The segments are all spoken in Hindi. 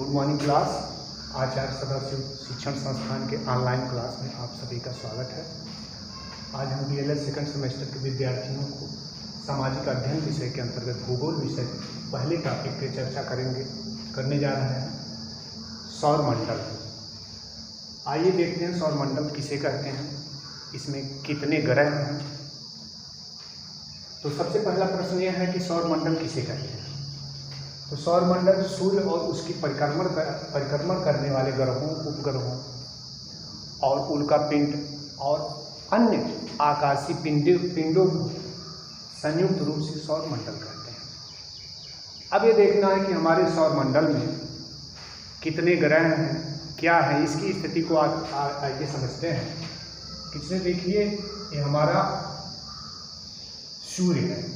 Good morning class. Acharya Sadashiv Shikshan Sansthan के ऑनलाइन क्लास में आप सभी का स्वागत है। आज हम BLS सेकंड सेमेस्टर के विद्यार्थियों को सामाजिक अध्ययन विषय के अंतर्गत भूगोल विषय पहले टॉपिक की चर्चा करने जा रहे हैं, सौरमंडल। आइए देखते हैं सौरमंडल किसे कहते हैं, इसमें कितने ग्रह हैं। तो सबसे पहला प्रश्न यह है कि सौरमंडल किसे कहते हैं। तो सौरमंडल सूर्य और उसकी परिक्रमण करने वाले ग्रहों, उपग्रहों और उल्का पिंड और अन्य आकाशीय पिंडों को संयुक्त रूप से सौरमंडल कहते हैं। अब ये देखना है कि हमारे सौरमंडल में कितने ग्रह हैं, क्या है, इसकी स्थिति को आगे समझते हैं। किसने देखिए, ये हमारा सूर्य है।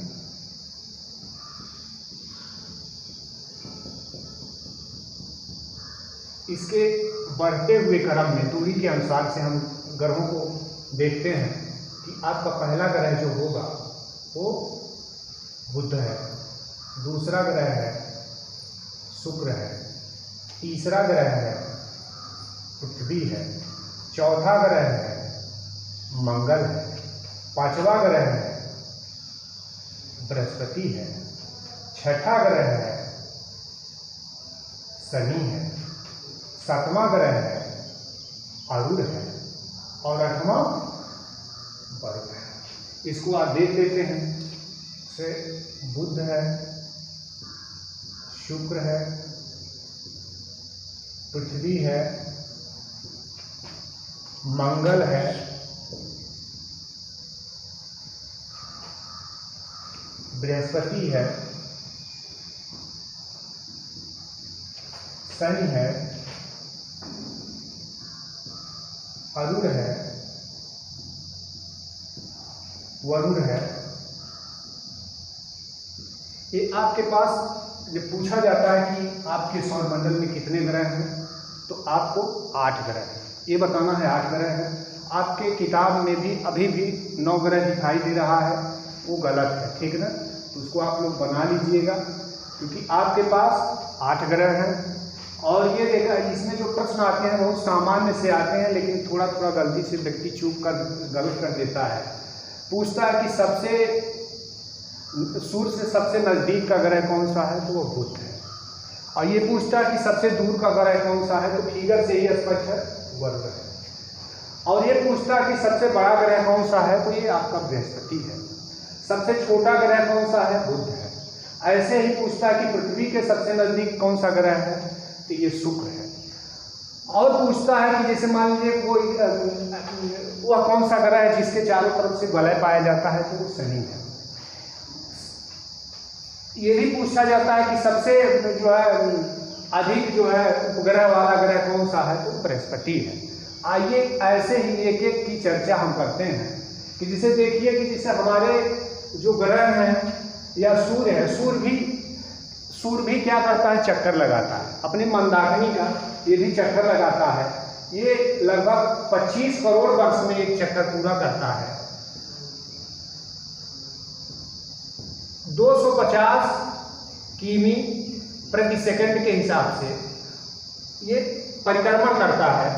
इसके बढ़ते हुए क्रम में दूरी के अनुसार से हम ग्रहों को देखते हैं कि आपका पहला ग्रह जो होगा वो बुध है, दूसरा ग्रह है शुक्र है, तीसरा ग्रह है पृथ्वी है, चौथा ग्रह है मंगल है, पांचवा ग्रह है बृहस्पति है, छठा ग्रह है शनि है, सातवां ग्रह है अरुण है और आठवां वरुण है। इसको आप देख लेते हैं। से बुध है, शुक्र है, पृथ्वी है, मंगल है, बृहस्पति है, शनि है, अरुण है, वरुण है। ये आपके पास जब पूछा जाता है कि आपके सौरमंडल में कितने ग्रह हैं, तो आपको 8 ग्रह है ये बताना है। 8 ग्रह है। आपके किताब में भी अभी भी 9 ग्रह दिखाई दे रहा है, वो गलत है, ठीक ना। तो उसको आप लोग बना लीजिएगा, क्योंकि आपके पास 8 ग्रह हैं। और ये देखा, इसमें जो प्रश्न आते हैं बहुत सामान्य से आते हैं, लेकिन थोड़ा थोड़ा गलती से व्यक्ति चूक कर गलत कर देता है। पूछता है कि सूर्य से सबसे नज़दीक का ग्रह कौन सा है, तो वो बुध है। और ये पूछता है कि सबसे दूर का ग्रह कौन सा है, तो फिगर से ही स्पष्ट है, वर्ग है। और ये पूछता है कि सबसे बड़ा ग्रह कौन सा है, तो ये आपका बृहस्पति है। सबसे छोटा ग्रह कौन सा है, बुध है। ऐसे ही पूछता है कि पृथ्वी के सबसे नज़दीक कौन सा ग्रह है, तो ये शुक्र है। और पूछता है कि जैसे मान लीजिए कोई वह कौन सा ग्रह है जिसके चारों तरफ से वलय पाया जाता है, तो वो शनि है। ये भी पूछा जाता है कि सबसे जो है अधिक जो है उपग्रह वाला ग्रह कौन सा है, तो बृहस्पति है। आइए ऐसे ही एक एक की चर्चा हम करते हैं कि जिसे देखिए कि जैसे हमारे जो ग्रह हैं या सूर्य है, सूर्य भी क्या करता है, चक्कर लगाता है अपने मंदाकिनी का। ये भी चक्कर लगाता है। ये लगभग 25 करोड़ वर्ष में एक चक्कर पूरा करता है। 250 किमी प्रति सेकंड के हिसाब से ये परिक्रमण करता है।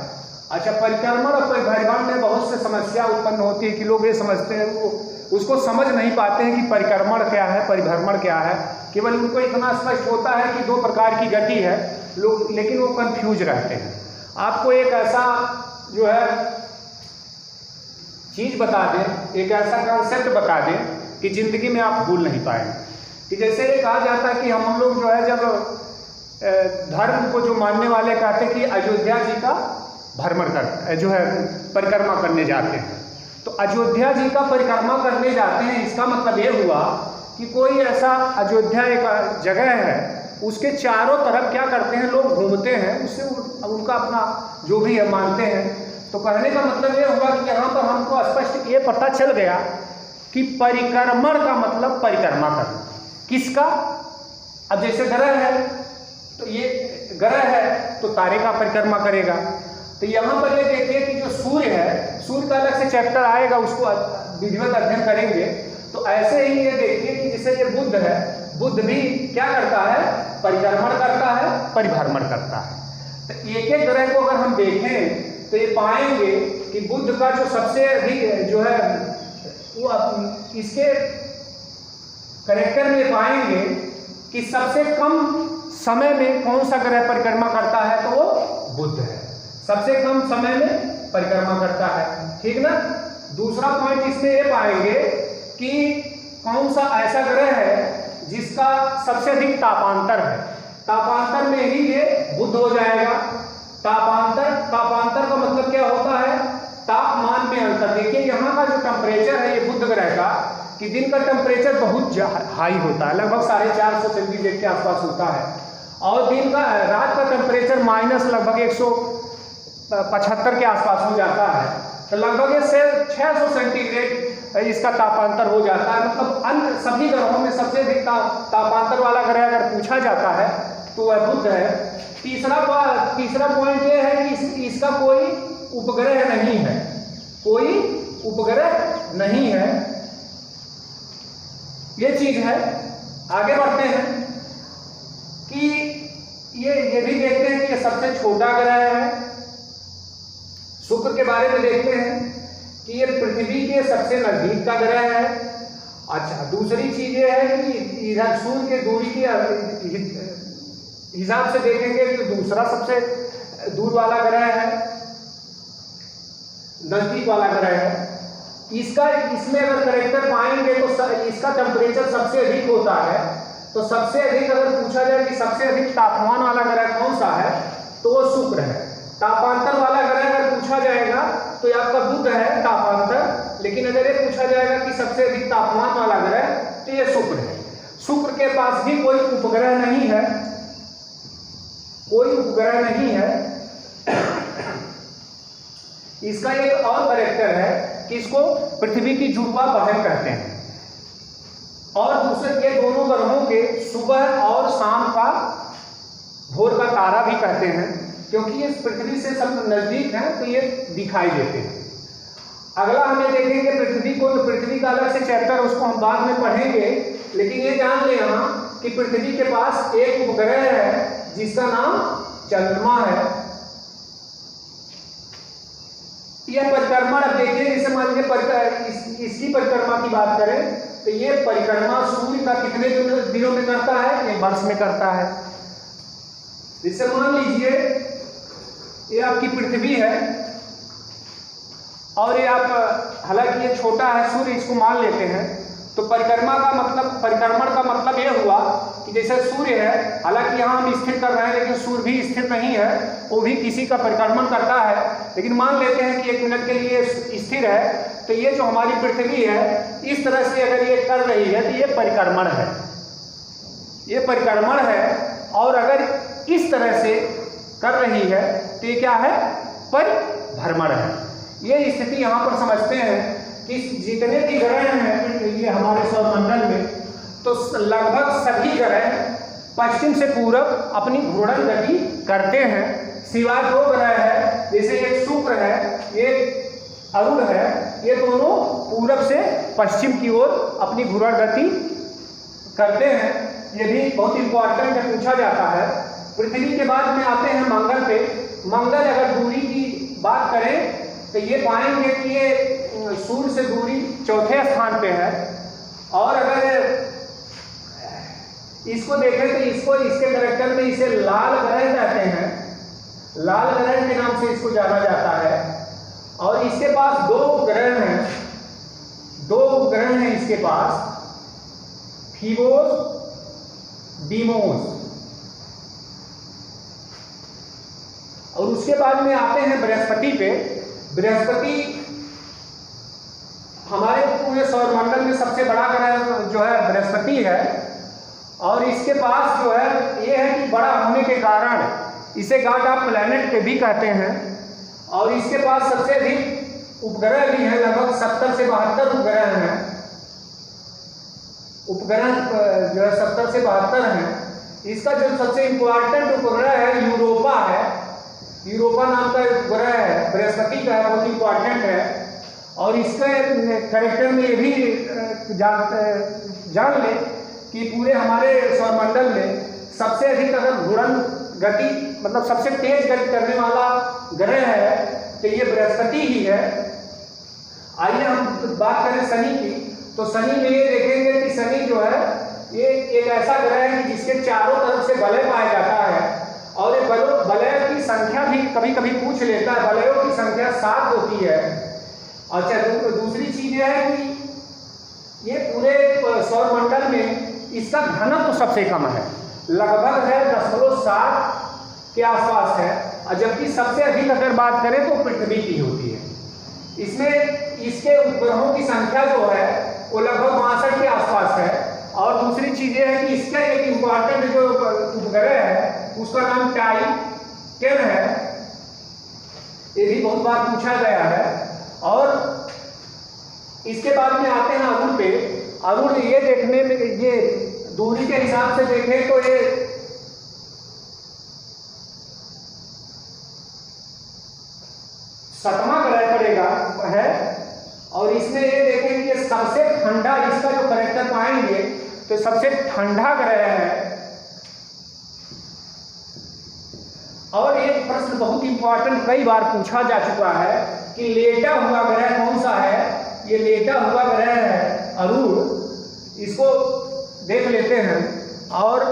अच्छा, परिक्रमण और परिभ्रमण में बहुत से समस्या उत्पन्न होती है कि लोग ये समझते हैं, वो उसको समझ नहीं पाते हैं कि परिक्रमण क्या है, परिभ्रमण क्या है। केवल उनको इतना स्पष्ट होता है कि 2 प्रकार की गति है, लोग लेकिन वो कंफ्यूज रहते हैं। आपको एक ऐसा जो है चीज़ बता दें, एक ऐसा कॉन्सेप्ट बता दें कि जिंदगी में आप भूल नहीं पाएंगे। कि जैसे ये कहा जाता है कि हम लोग जो है जब धर्म को जो मानने वाले कहते हैं कि अयोध्या जी का भ्रमण जो है परिक्रमा करने जाते हैं, तो अयोध्या जी का परिक्रमा करने जाते हैं, इसका मतलब ये हुआ कि कोई ऐसा अयोध्या एक जगह है, उसके चारों तरफ क्या करते हैं, लोग घूमते हैं, उससे उनका अपना जो भी है मानते हैं। तो कहने का मतलब ये हुआ कि यहाँ पर हमको स्पष्ट ये पता चल गया कि परिक्रमण का मतलब परिक्रमा करना। किसका? अब जैसे ग्रह है, तो ये ग्रह है तो तारे का परिक्रमा करेगा। तो यहाँ पर ये देखिए कि जो सूर्य है, सूर्य का अलग से चैप्टर आएगा, उसको विधिवत अध्ययन करेंगे। तो ऐसे ही ये देखिए कि जैसे ये बुध है, बुध भी क्या करता है, परिक्रमण करता है, परिभ्रमण करता है। तो एक एक ग्रह को अगर हम देखें तो ये पाएंगे कि बुध का जो सबसे अधिक जो है वो इसके करेक्टर में पाएंगे कि सबसे कम समय में कौन सा ग्रह परिक्रमा करता है, तो वो बुध है, सबसे कम समय में परिक्रमा करता है, ठीक ना। दूसरा पॉइंट इसमें ये पाएंगे कि कौन सा ऐसा ग्रह है जिसका सबसे अधिक तापांतर है, तापांतर में ही ये बुध हो जाएगा। तापांतर का मतलब क्या होता है, तापमान में अंतर। देखिए यहाँ का जो टेम्परेचर है ये बुध ग्रह का, कि दिन का टेम्परेचर बहुत हाई होता है, लगभग 450 सेंटीग्रेड के आसपास होता है, और दिन का रात का टेम्परेचर माइनस लगभग 175 के आसपास हो जाता है। तो लगभग इससे 600 सेंटीग्रेड इसका तापांतर हो जाता है। मतलब अन्य सभी ग्रहों में सबसे अधिक तापांतर वाला ग्रह अगर पूछा जाता है तो वह बुध है। तीसरा पॉइंट ये है कि इसका कोई उपग्रह नहीं है, कोई उपग्रह नहीं है, ये चीज है। आगे बढ़ते हैं कि ये भी देखते हैं कि ये सबसे छोटा ग्रह है। शुक्र के बारे में देखते हैं कि ये पृथ्वी के सबसे नजदीक का ग्रह है। अच्छा, दूसरी चीज ये है कि इधर सूर्य के दूरी के हिसाब से देखेंगे तो दूसरा सबसे दूर वाला ग्रह है, नजदीक वाला ग्रह है। इसमें अगर करेक्टर पाएंगे तो इसका टेम्परेचर सबसे अधिक होता है। तो सबसे अधिक अगर पूछा जाए कि सबसे अधिक तापमान वाला ग्रह कौन सा है, तो वो शुक्र है। तापांतर वाला ग्रह अगर पूछा जाएगा तो आपका बुध है तापांतर, लेकिन अगर ये पूछा जाएगा कि सबसे अधिक तापमान वाला ग्रह तो ये शुक्र है। शुक्र के पास भी कोई उपग्रह नहीं है, कोई उपग्रह नहीं है। इसका एक और कैरेक्टर है कि इसको पृथ्वी की जुड़वा बहन कहते हैं, और दूसरे ये दोनों ग्रहों के सुबह और शाम का भोर का तारा भी कहते हैं, क्योंकि ये पृथ्वी से सब नजदीक हैं तो ये दिखाई देते हैं। अगला हमें देखेंगे पृथ्वी को, तो पृथ्वी का अलग से चैप्टर उसको हम बाद में पढ़ेंगे, लेकिन ये जान लें यहाँ कि पृथ्वी के पास एक उपग्रह है जिसका नाम चंद्रमा है। यह परिक्रमा, अब देखिए जैसे मान लीजिए इसकी परिक्रमा की बात करें तो ये परिक्रमा सूर्य का कितने दिनों में करता है, एक वर्ष में करता है। जैसे मान लीजिए ये आपकी पृथ्वी है और ये आप, हालांकि ये छोटा है सूर्य, इसको मान लेते हैं, तो परिक्रमा का मतलब, परिक्रमण का मतलब ये हुआ कि जैसे सूर्य है, हालांकि यहाँ हम स्थिर कर रहे हैं लेकिन सूर्य भी स्थिर नहीं है, वो भी किसी का परिक्रमण करता है, लेकिन मान लेते हैं कि 1 मिनट के लिए स्थिर है। तो ये जो हमारी पृथ्वी है इस तरह से अगर ये कर रही है तो ये परिक्रमण है, ये परिक्रमण है। और अगर इस तरह से कर रही है तो ये क्या है, परिभ्रमण है। ये स्थिति यहाँ पर समझते हैं कि जितने भी ग्रह हैं ये हमारे सौरमंडल में, तो लगभग सभी ग्रह पश्चिम से पूरब अपनी घूर्णन गति करते हैं, सिवाय 2 ग्रह है, जैसे एक शुक्र है, एक अरुण है, ये दोनों पूरब से पश्चिम की ओर अपनी घूर्णन गति करते हैं। ये भी बहुत इंपॉर्टेंट है, पूछा जाता है। पृथ्वी के बाद में आते हैं मंगल पे। मंगल अगर दूरी की बात करें तो ये पाएंगे कि ये सूर्य से दूरी 4थे स्थान पे है, और अगर इसको देखें तो इसके कैरेक्टर में इसे लाल ग्रह कहते हैं, लाल ग्रह के नाम से इसको जाना जाता है। और इसके पास 2 ग्रह हैं, 2 ग्रह हैं इसके पास, फीबोस, डीमोस। और उसके बाद में आते हैं बृहस्पति पे। बृहस्पति हमारे पूरे सौरमंडल में सबसे बड़ा ग्रह जो है बृहस्पति है, और इसके पास जो है ये है कि बड़ा होने के कारण इसे गॉड ऑफ प्लैनेट के भी कहते हैं। और इसके पास सबसे अधिक उपग्रह भी है, लगभग 70 से 72 उपग्रह हैं, उपग्रह जो है 70 से 72 हैं। इसका जो सबसे इम्पोर्टेंट उपग्रह है यूरोपा है, यूरोपा नाम का उपग्रह है, बृहस्पति का है, बहुत इम्पोर्टेंट है। और इसके कैरेक्टर में ये भी जान ले कि पूरे हमारे सौरमंडल में सबसे अधिक अगर घूर्णन गति मतलब सबसे तेज गति करने वाला ग्रह है तो ये बृहस्पति ही है। आइए हम बात करें शनि की, तो शनि में ये देखेंगे कि शनि जो है ये एक ऐसा ग्रह है कि जिसके चारों तरफ से वलय पाया जाता है, और ये वलय की संख्या भी कभी कभी पूछ लेता है, वलयों की संख्या 7 होती है। अच्छा, दूसरी चीज ये है कि ये पूरे सौरमंडल में इसका घनत्व तो सबसे कम है, लगभग है 0.7 के आसपास है, और जबकि सबसे अधिक अगर बात करें तो पृथ्वी की होती है। इसमें इसके उपग्रहों की संख्या जो है वो लगभग 62 के आसपास है। और दूसरी चीज ये है कि इसका एक इम्पॉर्टेंट जो उपग्रह है उसका नाम टाइटन है, ये भी बहुत बार पूछा गया है। और इसके बाद में आते हैं अरुण पे। अरुण ये देखने में, ये दूरी के हिसाब से देखें तो ये सतवां ग्रह पड़ेगा है, और इसमें ये देखें कि ये सबसे ठंडा, इसका जो करेक्टर पाएंगे तो सबसे ठंडा ग्रह है। और एक प्रश्न बहुत इंपॉर्टेंट कई बार पूछा जा चुका है कि लेटा हुआ ग्रह कौन सा है। ये लेटा हुआ ग्रह है अरुण, इसको देख लेते हैं। और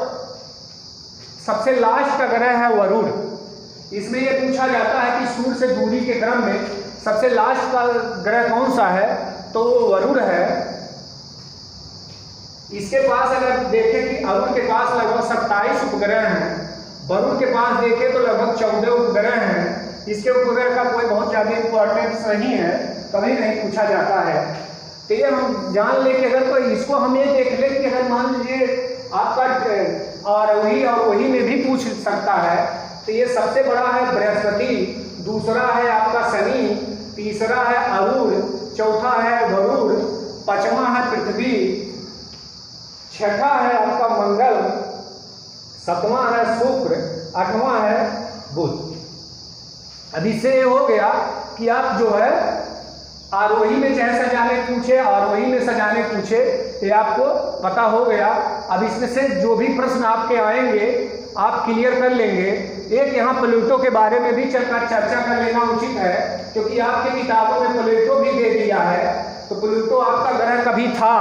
सबसे लास्ट का ग्रह है वरुण। इसमें ये पूछा जाता है कि सूर्य से दूरी के क्रम में सबसे लास्ट का ग्रह कौन सा है, तो वो वरुण है। इसके पास अगर देखें कि अरुण के पास लगभग 27 उपग्रह हैं, वरुण के पास देखें तो लगभग 14 उपग्रह हैं। इसके उपग्रह का कोई बहुत ज़्यादा इंपॉर्टेंस नहीं है, कभी नहीं पूछा जाता है। तो ये हम जान ले कि अगर कोई इसको हम ये देख ले कि अगर मान लीजिए आपका आरोही और वही में भी पूछ सकता है, तो ये सबसे बड़ा है बृहस्पति, दूसरा है आपका शनि, तीसरा है अरुण, चौथा है वरुण, पांचवा है पृथ्वी, छठा है आपका मंगल, सातवां है शुक्र, आठवां है बुध। अब इससे ये हो गया कि आप जो है आरोही में चाहे सजाने पूछे, आरोही में सजाने पूछे, ये आपको पता हो गया। अब इसमें से जो भी प्रश्न आपके आएंगे आप क्लियर कर लेंगे। एक यहाँ प्लूटो के बारे में भी चर्चा कर लेना उचित है, क्योंकि आपके किताबों में प्लूटो भी दे दिया है। तो प्लूटो आपका ग्रह कभी था,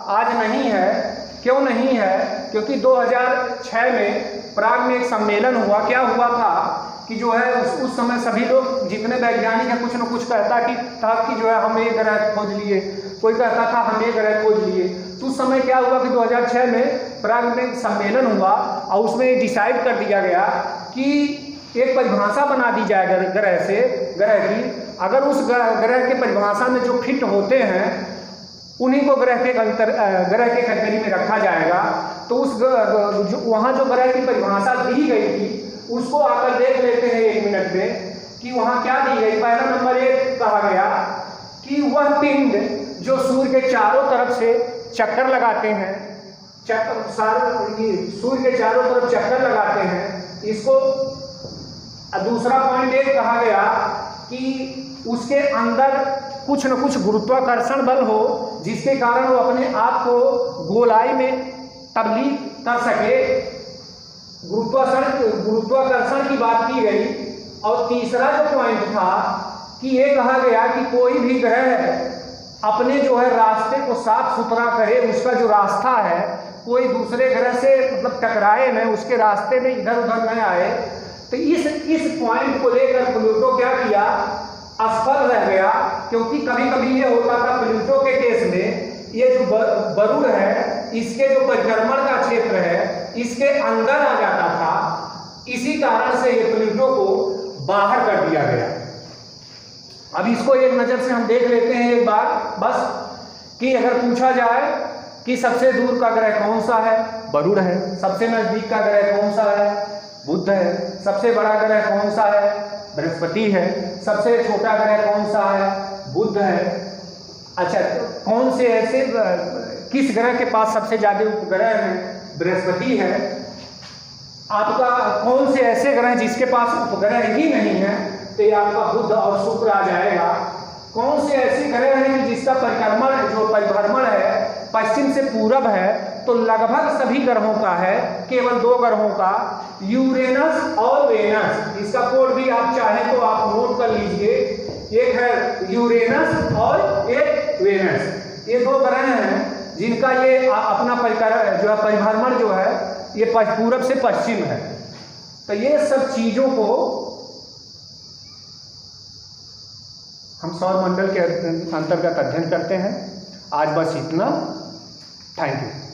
आज नहीं है। क्यों नहीं है? क्योंकि 2006 में प्राग में एक सम्मेलन हुआ। क्या हुआ था कि जो है उस समय सभी लोग जितने वैज्ञानिक हैं कुछ न कुछ कहता कि जो है हम एक ग्रह खोज लिए, कोई कहता था हम एक ग्रह खोज लिए। तो उस समय क्या हुआ कि 2006 में प्राग में सम्मेलन हुआ और उसमें डिसाइड कर दिया गया कि एक परिभाषा बना दी जाए ग्रह की। अगर उस ग्रह के परिभाषा में जो फिट होते हैं उन्हीं को ग्रह के कैटेगरी में रखा जाएगा। तो वहाँ जो ग्रह की परिभाषा दी गई थी उसको आकर देख लेते हैं 1 मिनट में कि वहाँ क्या दी गई। पहला नंबर 1 कहा गया कि वह पिंड जो सूर्य के चारों तरफ से चक्कर लगाते हैं, सूर्य के चारों तरफ चक्कर लगाते हैं, इसको। दूसरा पॉइंट 1 कहा गया कि उसके अंदर कुछ न कुछ गुरुत्वाकर्षण बल हो जिसके कारण वो अपने आप को गोलाई में तब्दील कर सके। गुरुत्वाकर्षण की बात की गई। और तीसरा जो पॉइंट था कि ये कहा गया कि कोई भी ग्रह अपने जो है रास्ते को साफ सुथरा करे, उसका जो रास्ता है कोई दूसरे ग्रह से मतलब टकराए न, उसके रास्ते में इधर उधर न आए। तो इस पॉइंट को लेकर प्लूटो क्या किया, असफल रह गया। क्योंकि कभी कभी ये होता था प्लूटो के केस में, ये जो वरुण है इसके जो परिक्रमण का क्षेत्र है इसके अंदर आ जाता था। इसी कारण से ये प्लूटो को बाहर कर दिया गया। अब इसको एक नज़र से हम देख लेते हैं एक बार बस, कि अगर पूछा जाए कि सबसे दूर का ग्रह कौन सा है, वरुण है। सबसे नज़दीक का ग्रह कौन सा है, बुध है। सबसे बड़ा ग्रह कौन सा है, बृहस्पति है। सबसे छोटा ग्रह कौन सा है, बुध है। अच्छा, कौन से ऐसे किस ग्रह के पास सबसे ज़्यादा उपग्रह हैं, बृहस्पति है। आपका कौन से ऐसे ग्रह जिसके पास उपग्रह ही नहीं है, तो ये आपका बुध और शुक्र आ जाएगा। कौन से ऐसे ग्रह हैं कि जिसका परिभ्रमण है पश्चिम से पूरब है, तो लगभग सभी ग्रहों का है, केवल 2 ग्रहों का, यूरेनस और वेनस। इसका कोड भी आप चाहें तो आप नोट कर लीजिए, एक है यूरेनस और एक वेनस। ये 2 ग्रह हैं जिनका ये अपना परिभ्रमण जो है ये पूरब से पश्चिम है। तो ये सब चीजों को हम सौर मंडल के अंतर्गत अध्ययन करते हैं। आज बस इतना। Thank you.